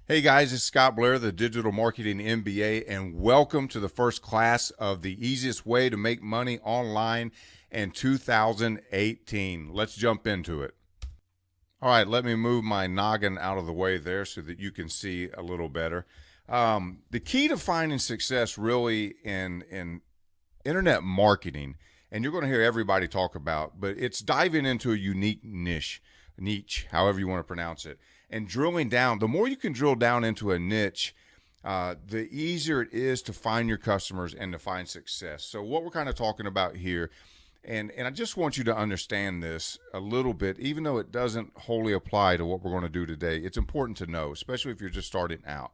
Hey guys, it's Scott Blair, the Digital Marketing MBA, and welcome to the first class of the easiest way to make money online in 2018. Let's jump into it. All right, let me move my noggin out of the way there so that you can see a little better. The key to finding success really in internet marketing, and you're going to hear everybody talk about, but it's diving into a unique niche, however you want to pronounce it, and drilling down. The more you can drill down into a niche, the easier it is to find your customers and to find success. So what we're kind of talking about here, and I just want you to understand this a little bit, even though it doesn't wholly apply to what we're going to do today. It's important to know, especially if you're just starting out.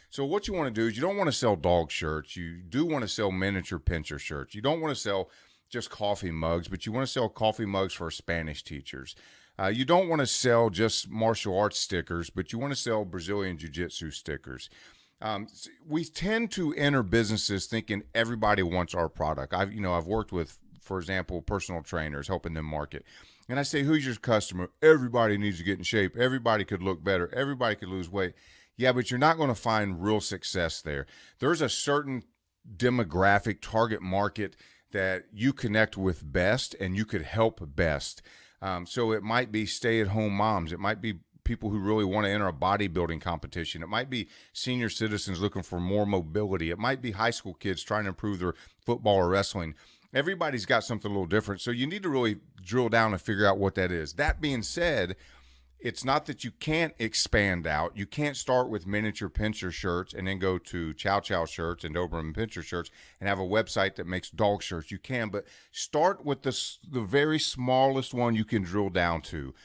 So what you want to do is you don't want to sell dog shirts. You do want to sell miniature pincher shirts. You don't want to sell just coffee mugs, but you want to sell coffee mugs for Spanish teachers. You don't want to sell just martial arts stickers, but you want to sell Brazilian Jiu-Jitsu stickers. We tend to enter businesses thinking everybody wants our product. I've worked with, for example, personal trainers, helping them market. And I say, who's your customer? Everybody needs to get in shape. Everybody could look better. Everybody could lose weight. Yeah, but you're not going to find real success there. There's a certain demographic target market that you connect with best and you could help best. So it might be stay-at-home moms. It might be people who really want to enter a bodybuilding competition. It might be senior citizens looking for more mobility. It might be high school kids trying to improve their football or wrestling. Everybody's got something a little different. So you need to really drill down and figure out what that is. That being said, it's not that you can't expand out. You can't start with miniature pincher shirts and then go to Chow Chow shirts and Doberman pincher shirts and have a website that makes dog shirts. You can, but start with the very smallest one you can drill down to.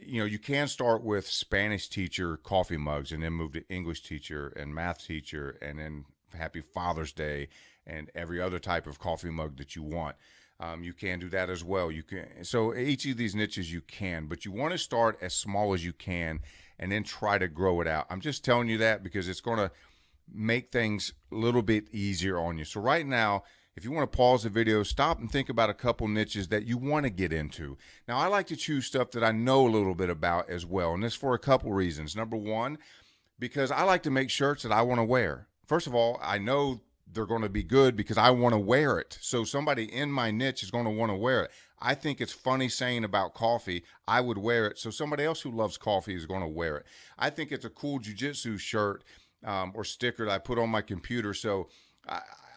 You can start with Spanish teacher coffee mugs and then move to English teacher and math teacher and then Happy Father's Day and every other type of coffee mug that you want. You can do that as well. You can. So each of these niches you can, but you want to start as small as you can and then try to grow it out. I'm just telling you that because it's going to make things a little bit easier on you. So right now, if you want to pause the video, stop and think about a couple niches that you want to get into. Now, I like to choose stuff that I know a little bit about as well, and this for a couple reasons. Number one, because I like to make shirts that I want to wear. First of all, I know they're going to be good because I want to wear it. So somebody in my niche is going to want to wear it. I think it's funny saying about coffee, I would wear it. So somebody else who loves coffee is going to wear it. I think it's a cool jiu-jitsu shirt or sticker that I put on my computer. So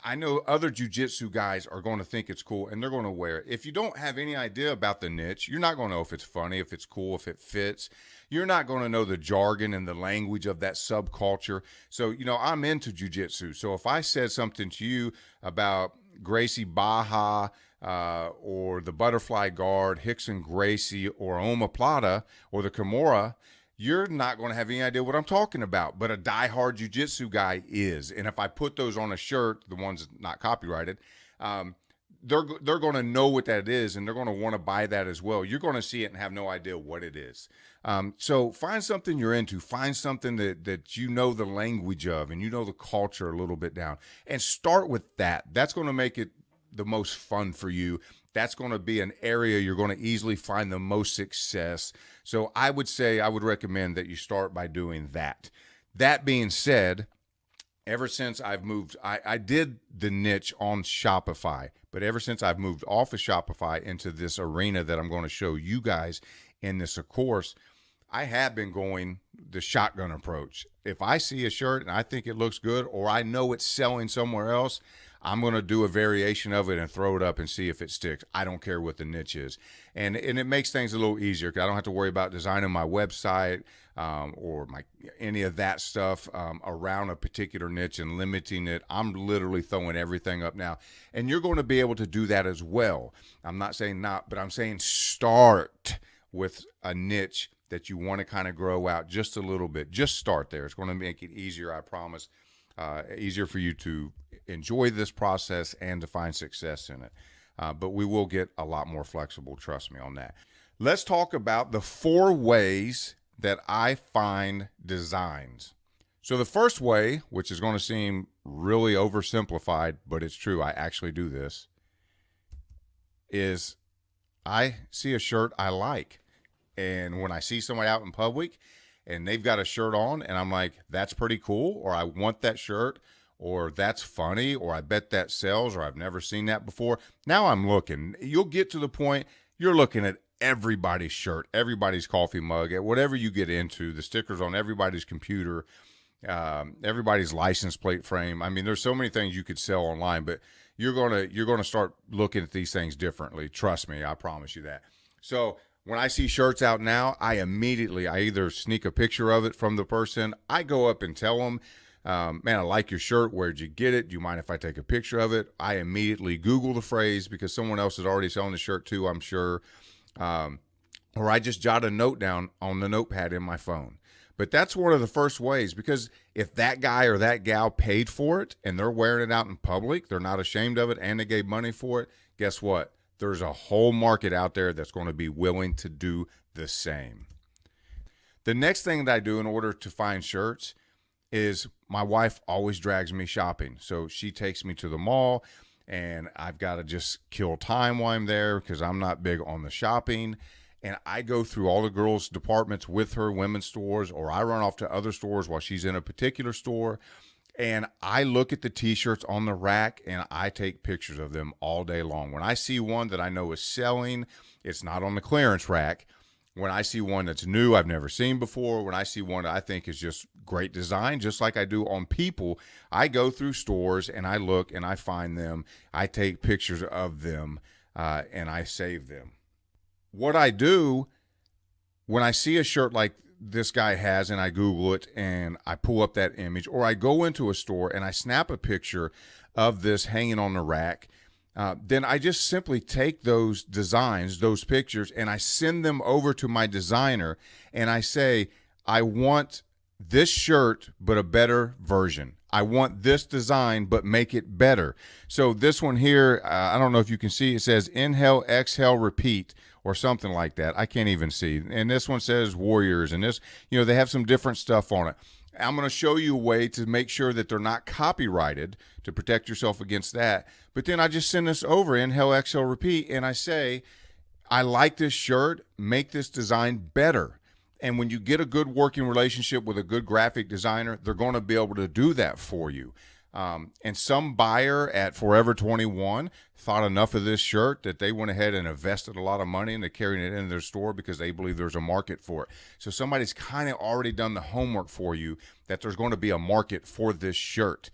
I know other jiu-jitsu guys are going to think it's cool and they're going to wear it. If you don't have any idea about the niche, you're not going to know if it's funny, if it's cool, if it fits. You're not going to know the jargon and the language of that subculture. So, I'm into jiu-jitsu. So if I said something to you about Gracie Baja or the Butterfly Guard, Rickson Gracie or Omoplata or the Kimura, you're not going to have any idea what I'm talking about, but a diehard jiu-jitsu guy is. And if I put those on a shirt, the ones not copyrighted, they're going to know what that is, and they're going to want to buy that as well. You're going to see it and have no idea what it is. So find something you're into. Find something that you know the language of and you know the culture a little bit down, and start with that. That's going to make it the most fun for you. That's going to be an area you're going to easily find the most success. So I would recommend that you start by doing that. That being said, ever since I've moved, I did the niche on Shopify, but ever since I've moved off of Shopify into this arena that I'm going to show you guys in this course, I have been going the shotgun approach. If I see a shirt and I think it looks good or I know it's selling somewhere else, I'm going to do a variation of it and throw it up and see if it sticks. I don't care what the niche is. And it makes things a little easier because I don't have to worry about designing my website or any of that stuff around a particular niche and limiting it. I'm literally throwing everything up now. And you're going to be able to do that as well. I'm not saying not, but I'm saying start with a niche that you want to kind of grow out just a little bit. Just start there. It's going to make it easier, I promise. Easier for you to enjoy this process and to find success in it. But we will get a lot more flexible, trust me on that. Let's talk about the 4 ways that I find designs. So the first way, which is going to seem really oversimplified, but it's true, I actually do this, is I see a shirt I like. And when I see somebody out in public and they've got a shirt on, and I'm like, that's pretty cool, or I want that shirt, or that's funny, or I bet that sells, or I've never seen that before. Now I'm looking. You'll get to the point you're looking at everybody's shirt, everybody's coffee mug, at whatever you get into, the stickers on everybody's computer, everybody's license plate frame. I mean, there's so many things you could sell online, but you're gonna start looking at these things differently. Trust me, I promise you that. So when I see shirts out now, I either sneak a picture of it from the person, I go up and tell them, man, I like your shirt. Where'd you get it? Do you mind if I take a picture of it? I immediately Google the phrase because someone else is already selling the shirt too, I'm sure. Or I just jot a note down on the notepad in my phone. But that's one of the first ways, because if that guy or that gal paid for it and they're wearing it out in public, they're not ashamed of it, and they gave money for it, guess what? There's a whole market out there that's going to be willing to do the same. The next thing that I do in order to find shirts is my wife always drags me shopping. So she takes me to the mall, and I've got to just kill time while I'm there because I'm not big on the shopping. And I go through all the girls' departments with her, women's stores, or I run off to other stores while she's in a particular store. And I look at the t-shirts on the rack and I take pictures of them all day long. When I see one that I know is selling, it's not on the clearance rack. When I see one that's new, I've never seen before, when I see one that I think is just great design, just like I do on people, I go through stores and I look and I find them. I take pictures of them and I save them. What I do when I see a shirt like this guy has and I Google it and I pull up that image, or I go into a store and I snap a picture of this hanging on the rack, then I just simply take those designs, those pictures, and I send them over to my designer and I say, I want this shirt, but a better version. I want this design, but make it better. So this one here, I don't know if you can see, it says inhale, exhale, repeat, or something like that. I can't even see. And this one says Warriors, and this, they have some different stuff on it. I'm going to show you a way to make sure that they're not copyrighted to protect yourself against that. But then I just send this over, inhale, exhale, repeat, and I say, I like this shirt, make this design better. And when you get a good working relationship with a good graphic designer, they're going to be able to do that for you. And some buyer at Forever 21 thought enough of this shirt that they went ahead and invested a lot of money into carrying it in their store because they believe there's a market for it. So somebody's kind of already done the homework for you that there's going to be a market for this shirt.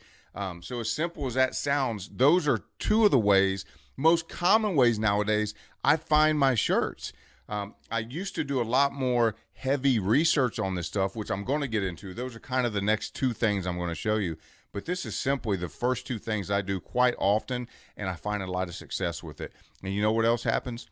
So as simple as that sounds, those are two of the ways, most common ways nowadays, I find my shirts. I used to do a lot more heavy research on this stuff, which I'm going to get into. Those are kind of the next two things I'm going to show you. But this is simply the first two things I do quite often, and I find a lot of success with it. And you know what else happens?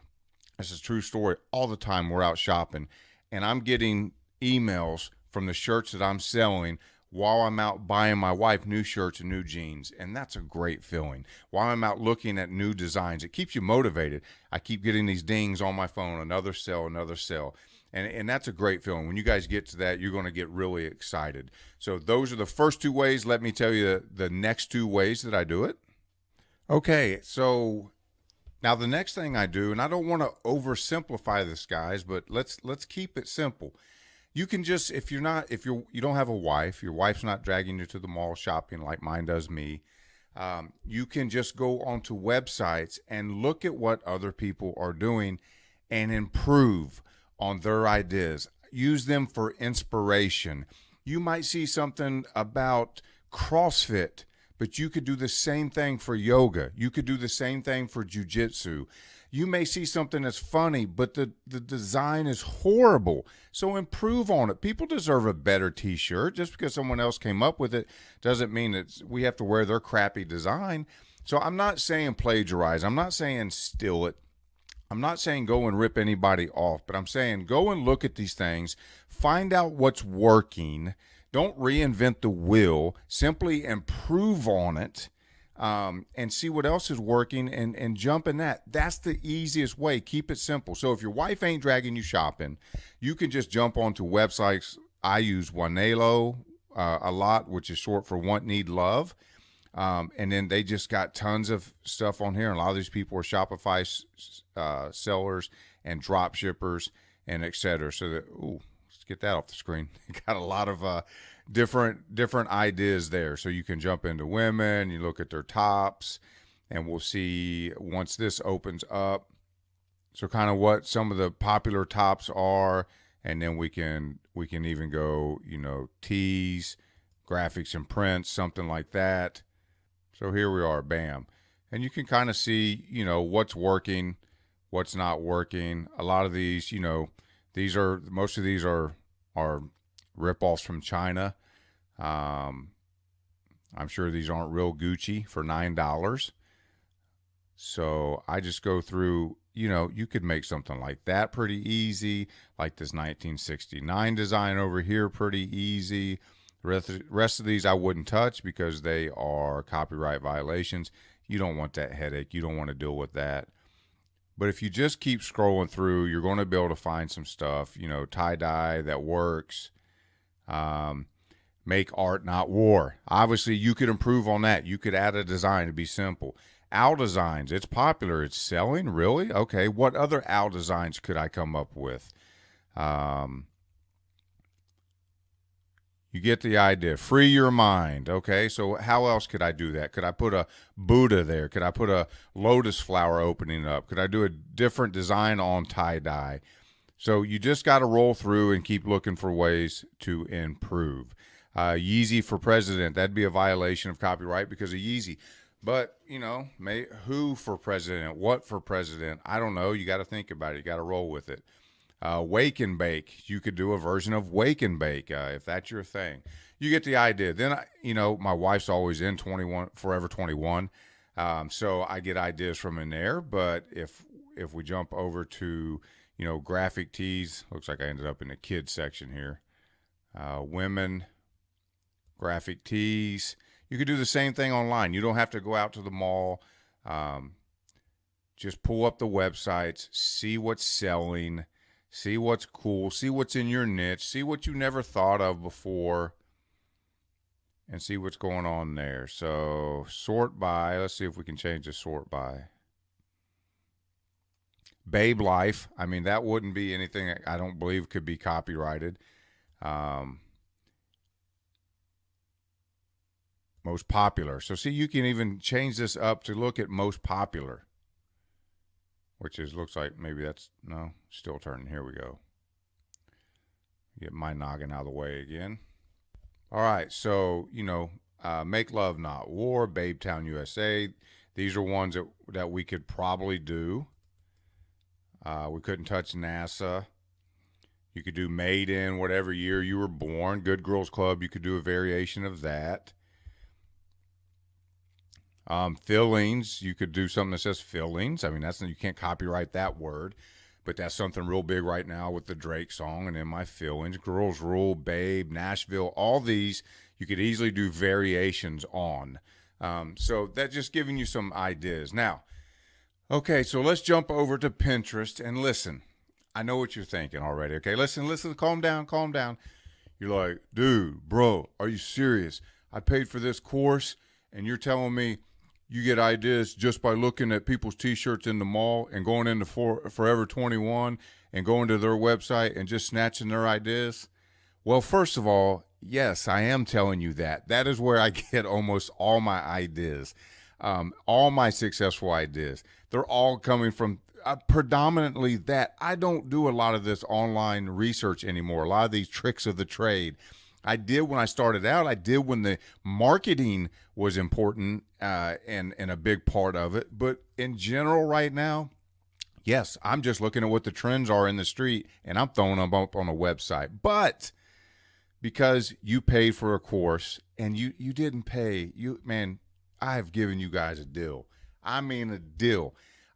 This is a true story. All the time we're out shopping, and I'm getting emails from the shirts that I'm selling while I'm out buying my wife new shirts and new jeans, and that's a great feeling. While I'm out looking at new designs, it keeps you motivated. I keep getting these dings on my phone, another sell, another sell. And that's a great feeling. When you guys get to that, you're going to get really excited. So those are the first two ways. Let me tell you the next two ways that I do it. Okay, so now the next thing I do, and I don't want to oversimplify this, guys, but let's keep it simple. You can just, if you don't have a wife, your wife's not dragging you to the mall shopping like mine does me, you can just go onto websites and look at what other people are doing and improve on their ideas. Use them for inspiration. You might see something about CrossFit, but you could do the same thing for yoga. You could do the same thing for jujitsu. You may see something that's funny, but the design is horrible. So improve on it. People deserve a better t-shirt. Just because someone else came up with it doesn't mean that we have to wear their crappy design. So I'm not saying plagiarize. I'm not saying steal it. I'm not saying go and rip anybody off, but I'm saying go and look at these things, find out what's working. Don't reinvent the wheel. Simply improve on it. And see what else is working and jump in that. That's the easiest way. Keep it simple. So if your wife ain't dragging you shopping, you can just jump onto websites. I use Wanelo a lot, which is short for Want, Need, Love. And then they just got tons of stuff on here. And a lot of these people are Shopify sellers and drop shippers and et cetera. So that, get that off the screen. Got a lot of different ideas there. So you can jump into women, you look at their tops, and we'll see once this opens up. So kind of what some of the popular tops are, and then we can even go, tees, graphics and prints, something like that. So here we are, bam. And you can kind of see, what's working, what's not working. A lot of these, most of these are rip-offs from China. I'm sure these aren't real Gucci for $9. So I just go through, you could make something like that pretty easy, like this 1969 design over here, pretty easy. The rest of these I wouldn't touch because they are copyright violations. You don't want that headache. You don't want to deal with that. But if you just keep scrolling through, you're going to be able to find some stuff, tie-dye that works. Make art, not war. Obviously, you could improve on that. You could add a design to be simple. Owl designs, it's popular. It's selling, really? Okay, what other owl designs could I come up with? You get the idea. Free your mind. Okay, so how else could I do that? Could I put a Buddha there? Could I put a lotus flower opening up? Could I do a different design on tie-dye? So you just got to roll through and keep looking for ways to improve. Yeezy for president, that'd be a violation of copyright because of Yeezy. But, who for president? What for president? I don't know. You got to think about it. You got to roll with it. Wake and bake. You could do a version of wake and bake if that's your thing. You get the idea. Then, my wife's always in Forever 21. So I get ideas from in there. But if we jump over to, graphic tees, looks like I ended up in the kids section here. Women, graphic tees. You could do the same thing online. You don't have to go out to the mall. Just pull up the websites, see what's selling, see what's cool, see what's in your niche, see what you never thought of before, and see what's going on there. So sort by, let's see if we can change the sort by. Babe Life, that wouldn't be anything I don't believe could be copyrighted. Most popular. So see, you can even change this up to look at most popular, which looks like maybe still turning. Here we go. Get my noggin out of the way again. All right. So, Make Love Not War, Babe Town USA. These are ones that we could probably do. We couldn't touch NASA. You could do Made in whatever year you were born. Good Girls Club, you could do a variation of that. Fillings, you could do something that says fillings. You can't copyright that word, but that's something real big right now with the Drake song and In My Feelings. Girls Rule, Babe, Nashville, all these you could easily do variations on. So that's just giving you some ideas. Now, okay, so let's jump over to Pinterest and listen. I know what you're thinking already. Okay, listen, calm down. You're like, dude, bro, are you serious? I paid for this course and you're telling me you get ideas just by looking at people's t-shirts in the mall and going into Forever 21 and going to their website and just snatching their ideas? Well, first of all, yes, I am telling you that. That is where I get almost all my ideas, all my successful ideas. They're all coming from predominantly that. I don't do a lot of this online research anymore, a lot of these tricks of the trade. I did when I started out. I did when the marketing was important and a big part of it. But in general right now, yes, I'm just looking at what the trends are in the street and I'm throwing them up on a website. But because you paid for a course and you didn't pay, I have given you guys a deal. I mean a deal.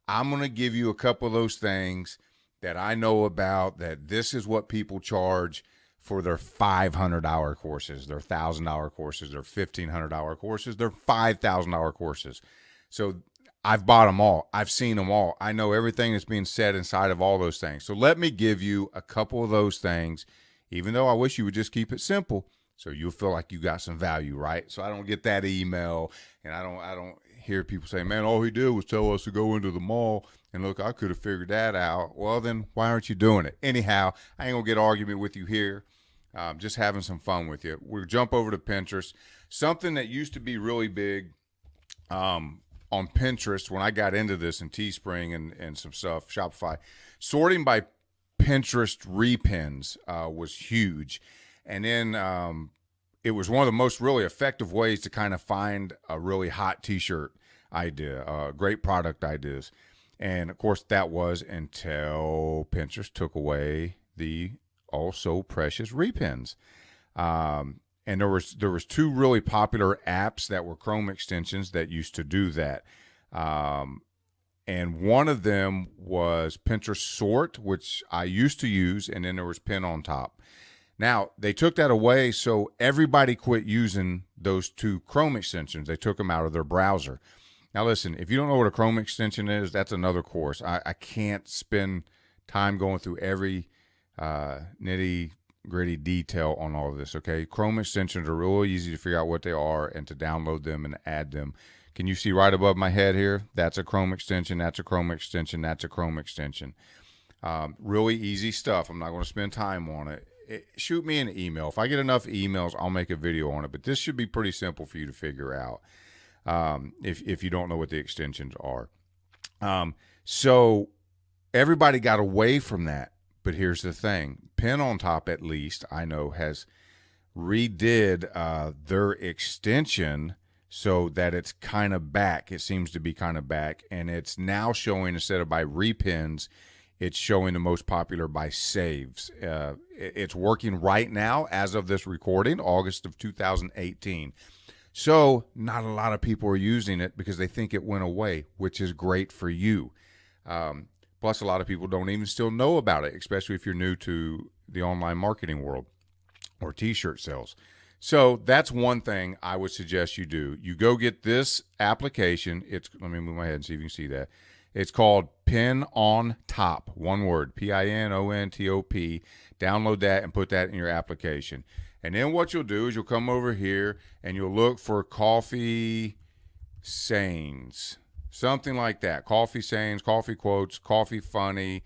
I'm going to give you a couple of those things that I know about, that this is what people charge for their $500 courses, their $1,000 courses, their $1,500 courses, their $5,000 courses. So I've bought them all. I've seen them all. I know everything that's being said inside of all those things. So let me give you a couple of those things, even though I wish you would just keep it simple so you'll feel like you got some value, right? So I don't get that email and I don't hear people say, man, all he did was tell us to go into the mall. And look, I could have figured that out. Well, then why aren't you doing it? Anyhow, I ain't going to get an argument with you here. Just having some fun with you. We'll jump over to Pinterest. Something that used to be really big on Pinterest when I got into this in Teespring and some stuff, Shopify, sorting by Pinterest repins was huge. And then it was one of the most really effective ways to kind of find a really hot t-shirt idea, great product ideas. And of course that was until Pinterest took away the also precious repins. And there was two really popular apps that were Chrome extensions that used to do that. And one of them was Pinterest Sort, which I used to use, and then there was Pin on Top. Now, they took that away, so everybody quit using those two Chrome extensions. They took them out of their browser. Now, listen, if you don't know what a Chrome extension is, that's another course. I can't spend time going through every nitty-gritty detail on all of this, okay? Chrome extensions are really easy to figure out what they are and to download them and add them. Can you see right above my head here? That's a Chrome extension, that's a Chrome extension, that's a Chrome extension. Really easy stuff. I'm not going to spend time on it. Shoot me an email. If I get enough emails, I'll make a video on it. But this should be pretty simple for you to figure out if you don't know what the extensions are. So everybody got away from that. But here's the thing. Pin on Top, at least, I know, has redid their extension so that it's kind of back. It seems to be kind of back. And it's now showing, instead of by repins, it's showing the most popular by saves. It's working right now as of this recording, August of 2018. So not a lot of people are using it because they think it went away, which is great for you. Plus, a lot of people don't even still know about it, especially if you're new to the online marketing world or t-shirt sales. So that's one thing I would suggest you do. You go get this application. Let me move my head and see if you can see that. It's called Pin on Top, one word, PINONTOP. Download that and put that in your application. And then what you'll do is you'll come over here and you'll look for coffee sayings, something like that. Coffee sayings, coffee quotes, coffee funny,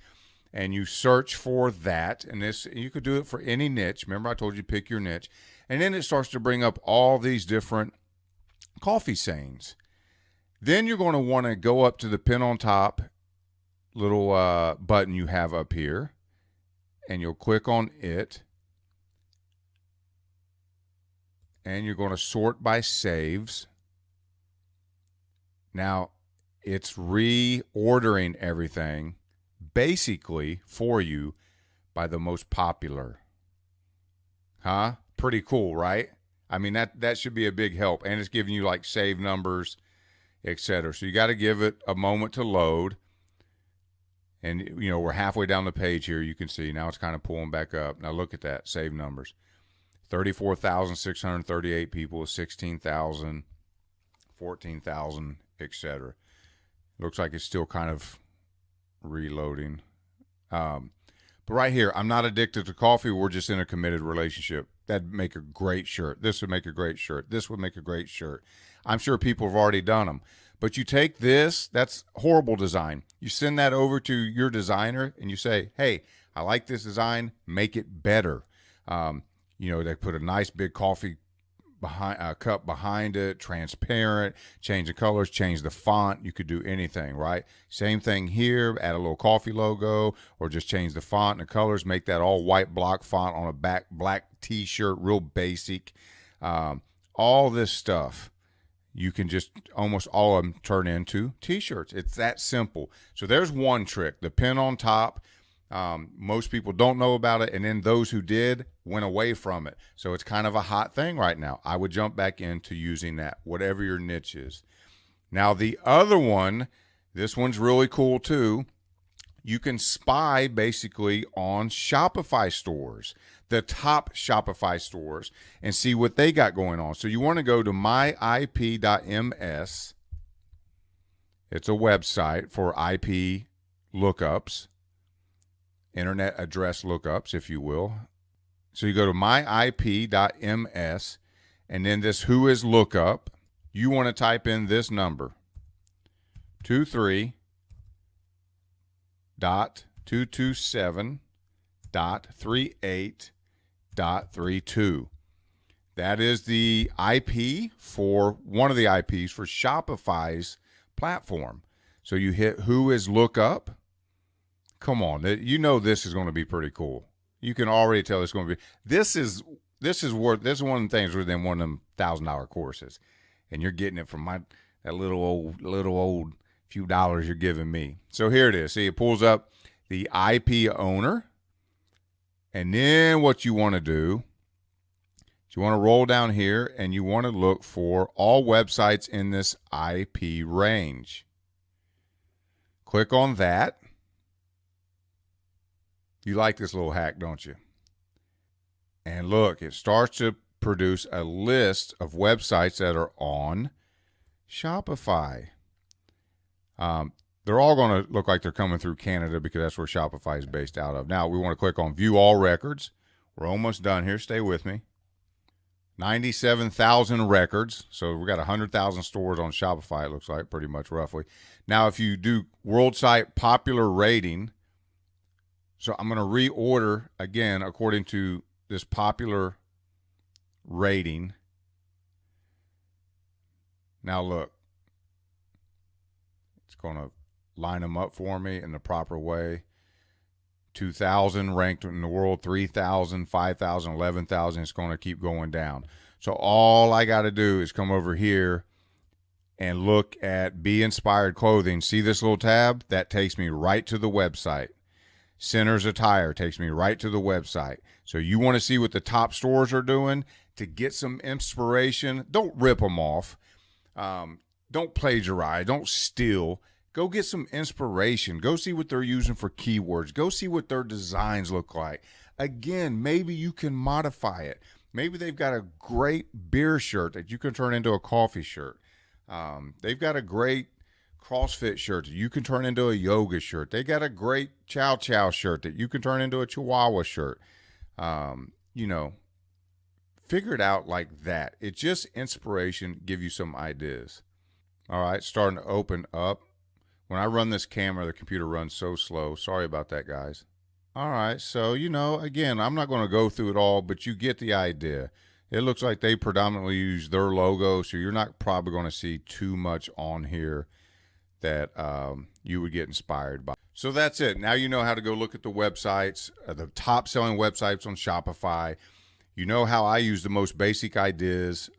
and you search for that. And this, you could do it for any niche. Remember I told you pick your niche. And then it starts to bring up all these different coffee sayings. Then you're going to want to go up to the Pin on Top little button you have up here, and you'll click on it, and you're going to sort by saves. Now, it's reordering everything basically for you by the most popular. Huh? Pretty cool, right? I mean, that should be a big help, and it's giving you like save numbers, etc. So you got to give it a moment to load. And, you know, we're halfway down the page here. You can see now it's kind of pulling back up. Now look at that, save numbers. 34,638 people, 16,000, 14,000, etc. Looks like it's still kind of reloading. But right here, I'm not addicted to coffee. We're just in a committed relationship. That'd make a great shirt. This would make a great shirt. This would make a great shirt. I'm sure people have already done them. But you take this, that's horrible design. You send that over to your designer and you say, hey, I like this design, make it better. You know, they put a nice big coffee cup behind it, transparent, change the colors, change the font. You could do anything, right? Same thing here, add a little coffee logo or just change the font and the colors, make that all white block font on a black t-shirt, real basic. All this stuff. You can just almost all of them turn into t-shirts. It's that simple. So there's one trick, the Pin on Top. Most people don't know about it, and then those who did went away from it. So it's kind of a hot thing right now. I would jump back into using that, whatever your niche is. Now the other one, this one's really cool too. You can spy basically on Shopify stores, the top Shopify stores, and see what they got going on. So you want to go to myip.ms. It's a website for IP lookups, internet address lookups, if you will. So you go to myip.ms, and then this who is lookup, you want to type in this number, 23.227.38.32. That is the IP for one of the IPs for Shopify's platform. So you hit who is lookup. Come on, you know this is going to be pretty cool. You can already tell it's going to be. This is one of the things within one of them $1,000 courses, and you're getting it from that little old few dollars you're giving me. So here it is. See, it pulls up the IP owner, and then what you want to do is you want to roll down here and you want to look for all websites in this IP range. Click on that. You like this little hack, don't you? And look, it starts to produce a list of websites that are on Shopify. They're all going to look like they're coming through Canada because that's where Shopify is based out of. Now, we want to click on View All Records. We're almost done here. Stay with me. 97,000 records. So we got 100,000 stores on Shopify, it looks like, pretty much roughly. Now, if you do World Site Popular Rating, so I'm going to reorder again according to this popular rating. Now look, it's going to line them up for me in the proper way. 2,000 ranked in the world, 3,000, 5,000, 11,000. It's going to keep going down. So all I got to do is come over here and look at Be Inspired Clothing. See this little tab? That takes me right to the website. Center's Attire takes me right to the website. So you want to see what the top stores are doing to get some inspiration. Don't rip them off. Don't plagiarize. Don't steal. Go get some inspiration. Go see what they're using for keywords. Go see what their designs look like. Again, maybe you can modify it. Maybe they've got a great beer shirt that you can turn into a coffee shirt. They've got a great CrossFit shirt that you can turn into a yoga shirt. They got a great Chow Chow shirt that you can turn into a Chihuahua shirt. Figure it out like that. It's just inspiration, give you some ideas. All right, starting to open up. When I run this camera, the computer runs so slow. Sorry about that, guys. All right, so, again, I'm not going to go through it all, but you get the idea. It looks like they predominantly use their logo, so you're not probably going to see too much on here that you would get inspired by. So that's it. Now you know how to go look at the websites, the top selling websites on Shopify. You know how I use the most basic ideas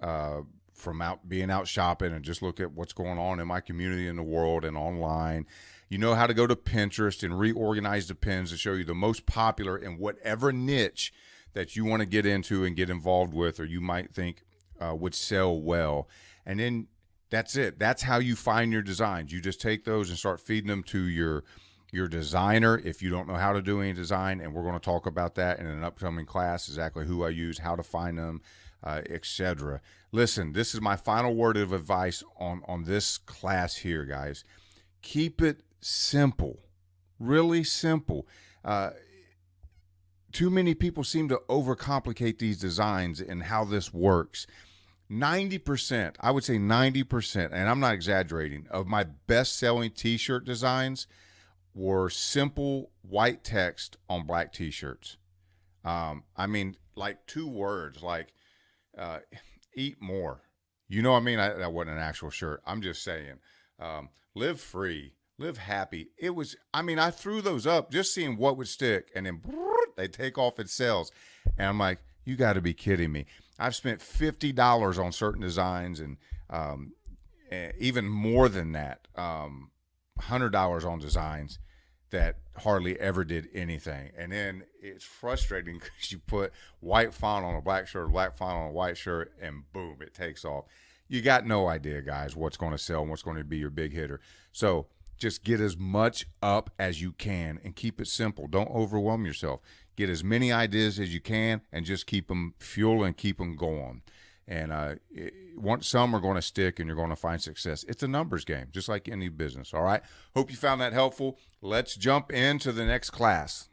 from being out shopping and just look at what's going on in my community, in the world, and online. You know how to go to Pinterest and reorganize the pins to show you the most popular in whatever niche that you want to get into and get involved with, or you might think would sell well. And then that's it. That's how you find your designs. You just take those and start feeding them to your designer if you don't know how to do any design, and we're going to talk about that in an upcoming class, exactly who I use, how to find them, etc. Listen, this is my final word of advice on this class here, guys. Keep it simple, really simple. Too many people seem to overcomplicate these designs and how this works. 90%, I would say 90%, and I'm not exaggerating, of my best-selling t-shirt designs were simple white text on black t-shirts. Like 2 words, like eat more. You know what I mean? That wasn't an actual shirt. I'm just saying, live free, live happy. It was, I threw those up just seeing what would stick, and then they take off in sales. And I'm like, you got to be kidding me. I've spent $50 on certain designs and even more than that, $100 on designs that hardly ever did anything. And then it's frustrating because you put white font on a black shirt, black font on a white shirt, and boom, it takes off. You got no idea, guys, what's going to sell and what's going to be your big hitter. So just get as much up as you can and keep it simple. Don't overwhelm yourself. Get as many ideas as you can and just keep them fuel and keep them going. And some are going to stick and you're going to find success. It's a numbers game, just like any business. All right. Hope you found that helpful. Let's jump into the next class.